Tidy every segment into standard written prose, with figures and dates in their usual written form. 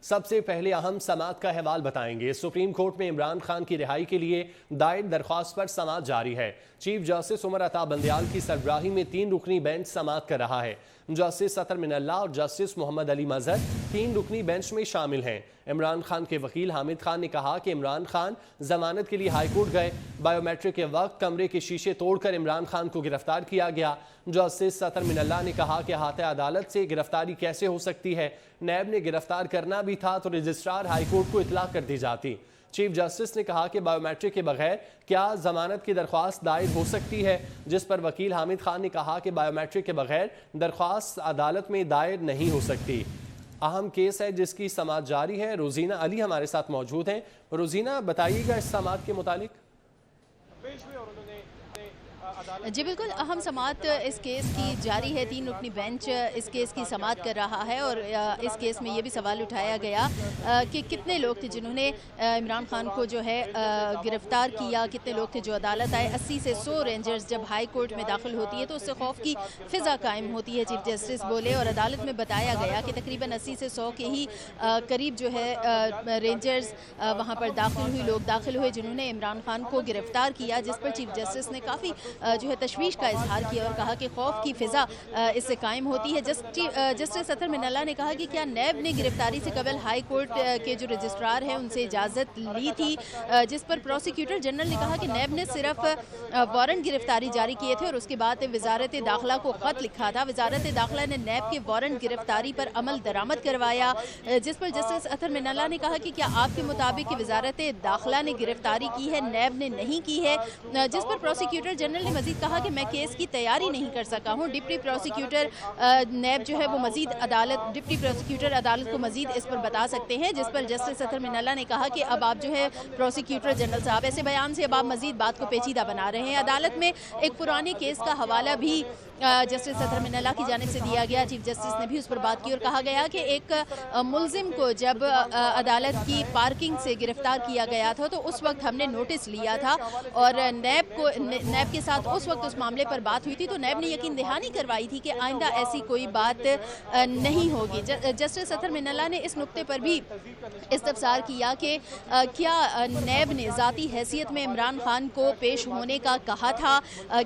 سب سے پہلے اہم سماعت کا حوال بتائیں گے۔ سپریم کورٹ میں عمران خان کی رہائی کے لیے دائر درخواست پر سماعت جاری ہے۔ چیف جسٹس عمر عطا بندیال کی سربراہی میں 3 رکنی بینچ سماعت کر رہا ہے۔ جسٹس اطہر من اللہ اور جسٹس محمد علی مظہر 3 رکنی بینچ میں شامل ہیں۔ عمران خان کے وکیل حامد خان نے کہا کہ عمران خان ضمانت کے لیے ہائی کورٹ گئے، بائیو میٹرک کے وقت کمرے کے شیشے توڑ کر عمران خان کو گرفتار کیا گیا۔ جسٹس اطہر من اللہ نے کہا کہ احاطہ عدالت سے گرفتاری کیسے ہو سکتی ہے، نیب نے گرفتار کرنا بھی تھا تو رجسٹرار ہائی کورٹ کو اطلاع کر دی جاتی۔ چیف جسٹس نے کہا کہ بائیو میٹرک کے بغیر کیا ضمانت کی درخواست دائر ہو سکتی ہے، جس پر وکیل حامد خان نے کہا کہ بائیو میٹرک کے بغیر درخواست عدالت میں دائر نہیں ہو سکتی۔ اہم کیس ہے جس کی سماعت جاری ہے۔ روزینہ علی ہمارے ساتھ موجود ہیں۔ روزینہ بتائیے گا اس سماعت کے متعلق۔ جی بالکل، اہم سماعت اس کیس کی جاری ہے۔ 3 رکنی بینچ اس کیس کی سماعت کر رہا ہے اور اس کیس میں یہ بھی سوال اٹھایا گیا کہ کتنے لوگ تھے جنہوں نے عمران خان کو جو ہے گرفتار کیا، کتنے لوگ تھے جو عدالت آئے۔ 80 سے 100 رینجرز جب ہائی کورٹ میں داخل ہوتی ہے تو اس سے خوف کی فضا قائم ہوتی ہے، چیف جسٹس بولے، اور عدالت میں بتایا گیا کہ تقریباً 80 سے 100 کے ہی قریب جو ہے رینجرز وہاں پر داخل ہوئے جنہوں نے عمران خان کو گرفتار کیا، جس پر چیف جسٹس نے کافی جو ہے تشویش کا اظہار کیا اور کہا کہ خوف کی فضا اس سے قائم ہوتی ہے۔ جسٹس اطہر من اللہ نے کہا کہ کیا نیب نے گرفتاری سے قبل ہائی کورٹ کے جو رجسٹرار ہیں ان سے اجازت لی تھی، جس پر پروسیکیوٹر جنرل نے کہا کہ نیب نے صرف وارنٹ گرفتاری جاری کیے تھے اور اس کے بعد وزارت داخلہ کو خط لکھا تھا۔ وزارت داخلہ نے نیب کے وارنٹ گرفتاری پر عمل درآمد کروایا، جس پر جسٹس اطہر من اللہ نے کہا کہ کیا آپ کے مطابق وزارت داخلہ نے گرفتاری کی ہے، نیب نے نہیں کی ہے، جس پر پروسیکیوٹر جنرل نے مزید کہا کہ میں کیس کی تیاری نہیں کر سکا ہوں۔ ڈپٹی پروسیکیوٹر نیب جو ہے وہ مزید ڈپٹی پروسیکیوٹر عدالت کو مزید اس پر بتا سکتے ہیں، جس پر جسٹس اطہر من اللہ نے کہا کہ اب آپ جو ہے پروسیکیوٹر جنرل صاحب ایسے بیان سے اب آپ مزید بات کو پیچیدہ بنا رہے ہیں۔ عدالت میں ایک پرانے کیس کا حوالہ بھی جسٹس اطہر من اللہ کی جانب سے دیا گیا، چیف جسٹس نے بھی اس پر بات کی اور کہا گیا کہ ایک ملزم کو جب عدالت کی پارکنگ سے گرفتار کیا گیا تھا تو اس وقت ہم نے نوٹس لیا تھا اور نیب کے ساتھ اس وقت اس معاملے پر بات ہوئی تھی تو نیب نے یقین دہانی کروائی تھی کہ آئندہ ایسی کوئی بات نہیں ہوگی۔ جسٹس اطہر من اللہ نے اس نقطے پر بھی استفسار کیا کہ کیا نیب نے ذاتی حیثیت میں عمران خان کو پیش ہونے کا کہا تھا،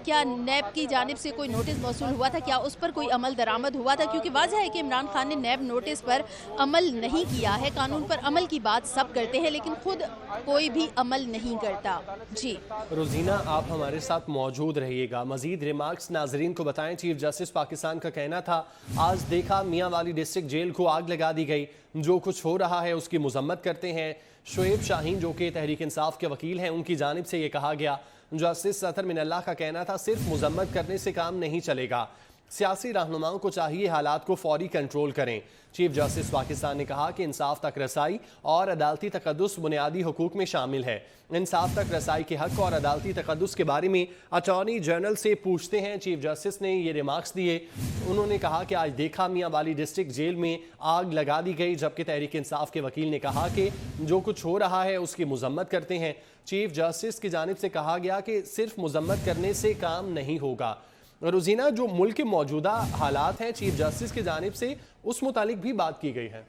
کیا نیب کی جانب سے کوئی نوٹس موصول ہوا تھا، کیا اس پر کوئی عمل درآمد ہوا تھا، کیونکہ واضح ہے کہ عمران خان نے نیب نوٹس پر عمل نہیں کیا ہے۔ قانون پر عمل کی بات سب کرتے ہیں لیکن خود کوئی بھی عمل نہیں کرتا۔ جی روزینہ آپ ہمارے ساتھ موجود رہیے گا، مزید ریمارکس ناظرین کو بتائیں۔ چیف جسٹس پاکستان کا کہنا تھا آج دیکھا میاں والی ڈسٹرکٹ جیل کو آگ لگا دی گئی، جو کچھ ہو رہا ہے اس کی مذمت کرتے ہیں۔ شعیب شاہین جو کہ تحریک انصاف کے وکیل ہیں ان کی جانب سے یہ کہا گیا جسٹس اطہر من اللہ کا کہنا تھا صرف مذمت کرنے سے کام نہیں چلے گا، سیاسی رہنماؤں کو چاہیے حالات کو فوری کنٹرول کریں۔ چیف جسٹس پاکستان نے کہا کہ انصاف تک رسائی اور عدالتی تقدس بنیادی حقوق میں شامل ہے۔ انصاف تک رسائی کے حق اور عدالتی تقدس کے بارے میں اٹارنی جنرل سے پوچھتے ہیں۔ چیف جسٹس نے یہ ریمارکس دیے، انہوں نے کہا کہ آج دیکھا میاں والی ڈسٹرکٹ جیل میں آگ لگا دی گئی، جبکہ تحریک انصاف کے وکیل نے کہا کہ جو کچھ ہو رہا ہے اس کی مذمت کرتے ہیں۔ چیف جسٹس کی جانب سے کہا گیا کہ صرف مذمت کرنے سے کام نہیں ہوگا۔ روزینہ جو ملک کے موجودہ حالات ہیں چیف جسٹس کی جانب سے اس متعلق بھی بات کی گئی ہے۔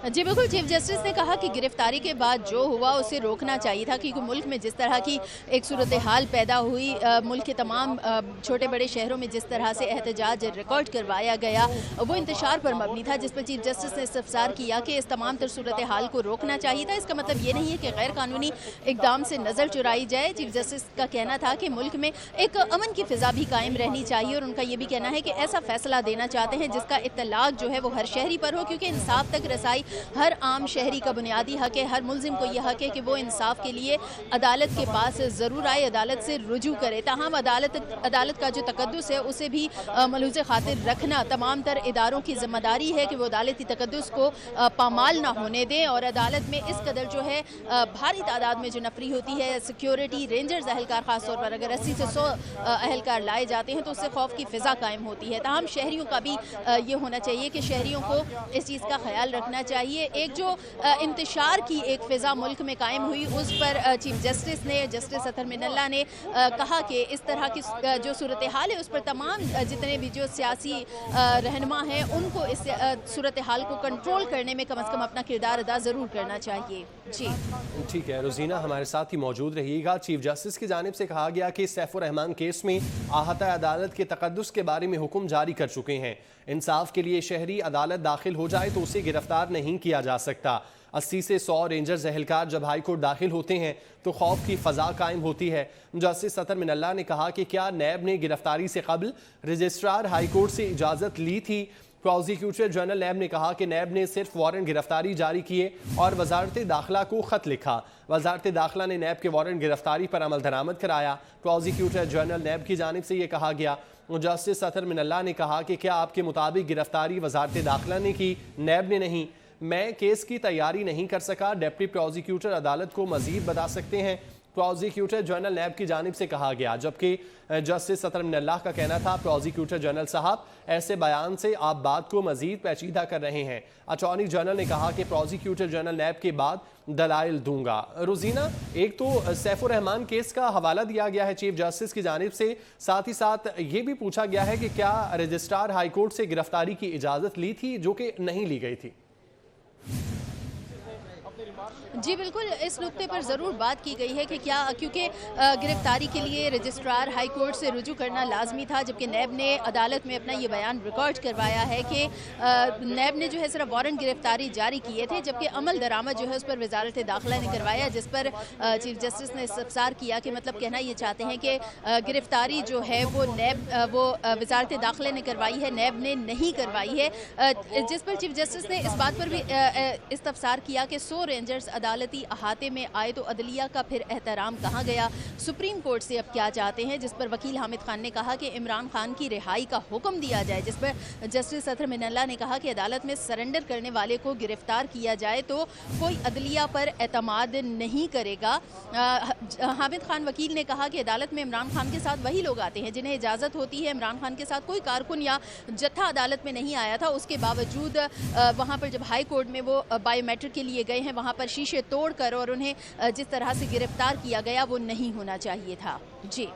جی بالکل، چیف جسٹس نے کہا کہ گرفتاری کے بعد جو ہوا اسے روکنا چاہیے تھا، کیونکہ ملک میں جس طرح کی ایک صورتحال پیدا ہوئی، ملک کے تمام چھوٹے بڑے شہروں میں جس طرح سے احتجاج ریکارڈ کروایا گیا وہ انتشار پر مبنی تھا، جس پر چیف جسٹس نے استفسار کیا کہ اس تمام تر صورتحال کو روکنا چاہیے تھا۔ اس کا مطلب یہ نہیں ہے کہ غیر قانونی اقدام سے نظر چرائی جائے۔ چیف جسٹس کا کہنا تھا کہ ملک میں ایک امن کی فضا بھی قائم رہنی چاہیے اور ان کا یہ بھی کہنا ہے کہ ایسا فیصلہ دینا چاہتے ہیں جس کا اطلاق جو ہے وہ ہر شہری پر ہو، کیونکہ انصاف تک رسائی ہر عام شہری کا بنیادی حق ہے۔ ہر ملزم کو یہ حق ہے کہ وہ انصاف کے لیے عدالت کے پاس ضرور آئے، عدالت سے رجوع کرے۔ تاہم عدالت کا جو تقدس ہے اسے بھی ملحوظ خاطر رکھنا تمام تر اداروں کی ذمہ داری ہے کہ وہ عدالتی تقدس کو پامال نہ ہونے دیں، اور عدالت میں اس قدر جو ہے بھاری تعداد میں جو نفری ہوتی ہے، سیکیورٹی رینجرز اہلکار خاص طور پر اگر 80 سے 100 اہلکار لائے جاتے ہیں تو اس سے خوف کی فضا قائم ہوتی ہے۔ تاہم شہریوں کا بھی یہ ہونا چاہیے کہ شہریوں کو اس چیز کا خیال رکھنا چاہیے चाहिए। एक जो इंतशार की एक फ़िज़ा मुल्क में कायम हुई, उस पर चीफ जस्टिस ने, जस्टिस अतहर मिनल्ला ने कहा कि इस तरह की जो सूरत हाल है उस पर तमाम जितने भी जो सियासी रहनुमा हैं उनको इस सूरत हाल को कंट्रोल करने में कम से कम अपना किरदार अदा ज़रूर करना चाहिए। जी ठीक है, रोजीना हमारे साथ ही मौजूद रहिएगा। चीफ जस्टिस की जानिब से कहा गया कि सैफुर रहमान केस में आहता अदालत के तकद्दुस के बारे में हुक्म जारी कर चुके हैं। इंसाफ के लिए शहरी अदालत दाखिल हो जाए तो उसे गिरफ्तार नहीं किया जा सकता। 80 से 100 रेंजर्स एहलकार जब हाई कोर्ट दाखिल होते हैं तो खौफ की फ़ज़ा कायम होती है। जस्टिस अतहर मिनल्ला ने कहा कि क्या नैब ने गिरफ्तारी से कबल रजिस्ट्रार हाई कोर्ट से इजाज़त ली थी? प्रोसिक्यूटर जनरल नैब ने कहा कि नैब ने सिर्फ वारंट गिरफ्तारी जारी किए और वजारत दाखिला को ख़त लिखा। वजारत दाखिला ने नैब के वारंट गिरफ्तारी पर अमल दरामद कराया। प्रोसिक्यूटर जनरल नैब की जानिब से ये कहा गया। जस्टिस अतहर मिनल्ला ने कहा कि क्या आपके मुताबिक गिरफ्तारी वजारत दाखिला ने की, नैब ने नहीं? मैं केस की तैयारी नहीं कर सका, डिप्टी प्रोसिक्यूटर अदालत को मजीद बता सकते हैं, प्रोसिक्यूटर जनरल नैब की जानिब से कहा गया। जबकि जस्टिस अतहर मिनल्ला का कहना था, प्रोसिक्यूटर जनरल साहब ऐसे बयान से आप बात को मजीद पेचीदा कर रहे हैं। अटॉर्नी जनरल ने कहा कि प्रोसिक्यूटर जनरल नैब के बाद दलाइल दूंगा। रोजीना, एक तो सैफुर रहमान केस का हवाला दिया गया है चीफ जस्टिस की जानिब से, साथ ही साथ ये भी पूछा गया है कि क्या रजिस्ट्रार हाई कोर्ट से गिरफ्तारी की इजाज़त ली थी, जो कि नहीं ली गई थी। जी बिल्कुल, इस नुक्ते पर ज़रूर बात की गई है कि क्या, क्योंकि गिरफ्तारी के लिए रजिस्ट्रार हाई कोर्ट से रुजू करना लाजमी था, जबकि नैब ने अदालत में अपना ये बयान रिकॉर्ड करवाया है कि नैब ने जो है सिर्फ वारंट गिरफ्तारी जारी किए थे, जबकि अमल दरामद जो है उस पर वजारत दाखिला ने करवाया, जिस पर चीफ जस्टिस ने इस्तफसार किया कि मतलब कहना ये चाहते हैं कि गिरफ्तारी जो है वो वजारत दाखिला ने करवाई है, नैब ने नहीं करवाई है। जिस पर चीफ जस्टिस ने इस बात पर भी इस्तफसार किया कि 100 रेंजर्स अदालती अहाते में आए तो अदलिया का फिर एहतराम कहाँ गया, सुप्रीम कोर्ट से अब क्या चाहते हैं? जिस पर वकील हामिद खान ने कहा कि इमरान खान की रिहाई का हुक्म दिया जाए, जिस पर जस्टिस अतहर मिनल्ला ने कहा कि अदालत में सरेंडर करने वाले को गिरफ्तार किया जाए तो कोई अदलिया पर एतमाद नहीं करेगा। हामिद खान वकील ने कहा कि अदालत में इमरान खान के साथ वही लोग आते हैं जिन्हें इजाज़त होती है। इमरान खान के साथ कोई कारकुन या जत्था अदालत में नहीं आया था, उसके बावजूद वहाँ पर जब हाई कोर्ट में वो बायोमेट्रिक के लिए गए हैं, वहाँ पर शीशे तोड़कर और उन्हें जिस तरह से गिरफ्तार किया गया वो नहीं होना चाहिए था। जी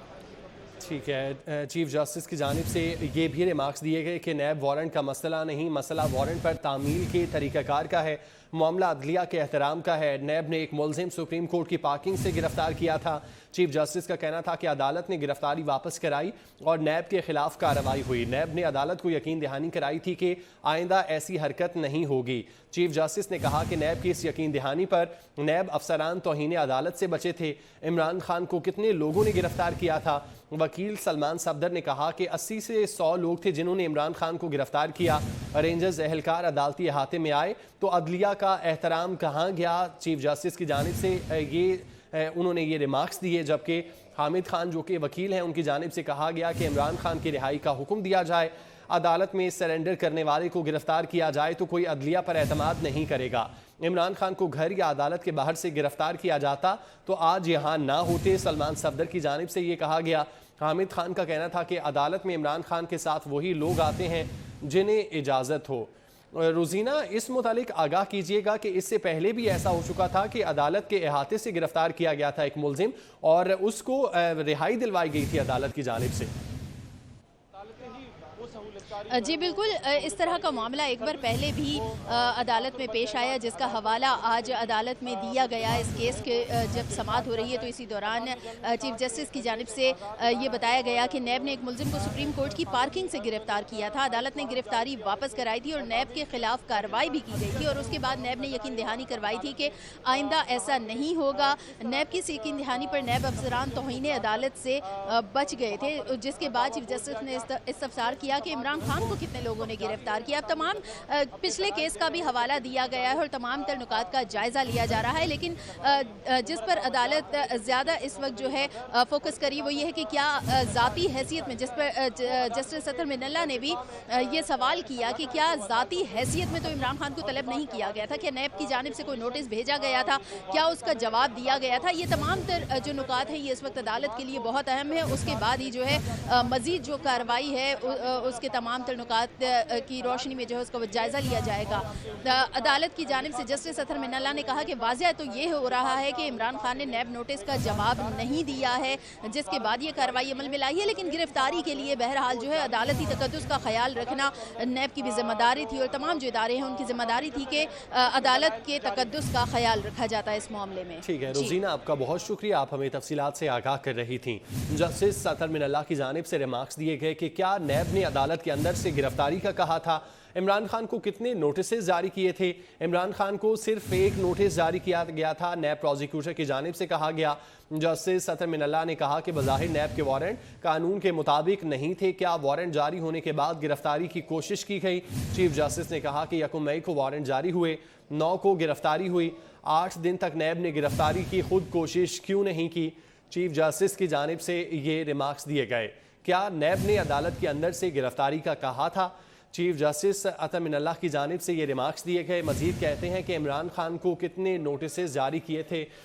ठीक है, चीफ जस्टिस की जानिब से ये भी रिमार्क्स दिए गए कि नैब वारंट का मसला नहीं, मसला वारंट पर तामील के तरीक़ाकार का है, मामला अदलिया के एहतराम का है। नैब ने एक मुलजिम सुप्रीम कोर्ट की पार्किंग से गिरफ्तार किया था। चीफ जस्टिस का कहना था कि अदालत ने गिरफ्तारी वापस कराई और नैब के खिलाफ कार्रवाई हुई। नैब ने अदालत को यकीन दहानी कराई थी कि आइंदा ऐसी हरकत नहीं होगी। चीफ जस्टिस ने कहा कि नैब की इस यकीन दहानी पर नैब अफसरान तौहीन अदालत से बचे थे। इमरान खान को कितने लोगों ने गिरफ्तार किया था? वकील सलमान सफदर ने कहा कि 80 से 100 लोग थे जिन्होंने इमरान खान को गिरफ्तार किया। रेंजर्स एहलकार अदालती अहाते में आए तो अदलिया का एहतराम कहाँ गया? चीफ जस्टिस की जानिब से उन्होंने ये रिमार्क्स दिए। जबकि हामिद खान जो कि वकील हैं, उनकी जानिब से कहा गया कि इमरान खान की रिहाई का हुक्म दिया जाए, अदालत में सरेंडर करने वाले को गिरफ्तार किया जाए तो कोई अदलिया पर एतमाद नहीं करेगा। इमरान खान को घर या अदालत के बाहर से गिरफ्तार किया जाता तो आज यहाँ ना होते। सलमान सफदर की जानिब से ये कहा गया। हामिद खान का कहना था कि अदालत में इमरान खान के साथ वही लोग आते हैं जिन्हें इजाज़त हो। रोजीना, इस मुतालिक आगाह कीजिएगा कि इससे पहले भी ऐसा हो चुका था कि अदालत के अहाते से गिरफ्तार किया गया था एक मुलजिम और उसको रिहाई दिलवाई गई थी अदालत की जानिब से। जी बिल्कुल, इस तरह का मामला एक बार पहले भी अदालत में पेश आया, जिसका हवाला आज अदालत में दिया गया। इस केस के जब समाअत हो रही है तो इसी दौरान चीफ जस्टिस की जानिब से ये बताया गया कि नैब ने एक मुलजिम को सुप्रीम कोर्ट की पार्किंग से गिरफ्तार किया था। अदालत ने गिरफ्तारी वापस कराई थी और नैब के खिलाफ कार्रवाई भी की गई थी और उसके बाद नैब ने यकीन दहानी करवाई थी कि आइंदा ऐसा नहीं होगा। नैब की इस यकीन दहानी पर नैब अफसरान तौहीन अदालत से बच गए थे, जिसके बाद चीफ जस्टिस ने इस्तफसार किया कि इमरान खान को कितने लोगों ने गिरफ्तार किया। अब तमाम पिछले केस का भी हवाला दिया गया है और तमाम तर नुकात का जायज़ा लिया जा रहा है, लेकिन जिस पर अदालत ज़्यादा इस वक्त जो है फोकस करी वो ये है कि क्या ज़ाती हैसियत में, जिस पर जस्टिस अतहर मिनल्ला ने भी ये सवाल किया कि क्या ज़ाती हैसियत में तो इमरान खान को तलब नहीं किया गया था, क्या नैब की जानिब से कोई नोटिस भेजा गया था, क्या उसका जवाब दिया गया था? ये तमाम तर जो नुकात हैं ये इस वक्त अदालत के लिए बहुत अहम है। उसके बाद ही जो है मज़ीद जो कार्रवाई है उसके तमाम तमाम तल्लुकात की रोशनी में जो है उसका जायज़ा लिया जाएगा। अदालत की जानिब से जस्टिस अतहर मिनल्ला ने कहा कि वाज़ह तो ये हो रहा है कि इमरान खान ने नैब नोटिस का जवाब नहीं दिया है, जिसके बाद ये कार्रवाई अमल में लाई है, लेकिन गिरफ्तारी के लिए बहरहाल जो है अदालती तकद्दुस का ख्याल रखना नैब की भी जिम्मेदारी थी और तमाम जो इदारे हैं उनकी जिम्मेदारी थी कि अदालत के तकद्दुस का ख्याल रखा जाता है इस मामले में। ठीक है रोजीना, आपका बहुत शुक्रिया, आप हमें तफसीलात से आगाह कर रही थी। जस्टिस अतहर मिनल्ला की जानिब से रिमार्क्स दिए गए कि क्या नैब ने अदालत के अंदर से गिरफ्तारी का कहा था, इमरान खान को कितने नोटिस जारी किए थे, इमरान खान को सिर्फ एक नोटिस जारी किया गया था, नैब प्रोसिक्यूटर की जानिब से कहा गया। जस्टिस अतहर मिनल्ला ने कहा कि बज़ाहिर नैब के वारंट कानून के मुताबिक नहीं थे, क्या वारंट जारी होने के बाद गिरफ्तारी की कोशिश की गई। चीफ जस्टिस ने कहा कि 1 मई को वारंट जारी हुए, 9 को गिरफ्तारी हुई, 8 दिन तक नैब ने गिरफ्तारी की खुद कोशिश क्यों नहीं की। चीफ जस्टिस की जानिब से ये रिमार्क्स दिए गए। क्या नैब ने अदालत के अंदर से गिरफ्तारी का कहा था। चीफ जस्टिस अतहर मिनल्ला की जानिब से ये रिमार्क्स दिए गए। मजीद कहते हैं कि इमरान खान को कितने नोटिस जारी किए थे,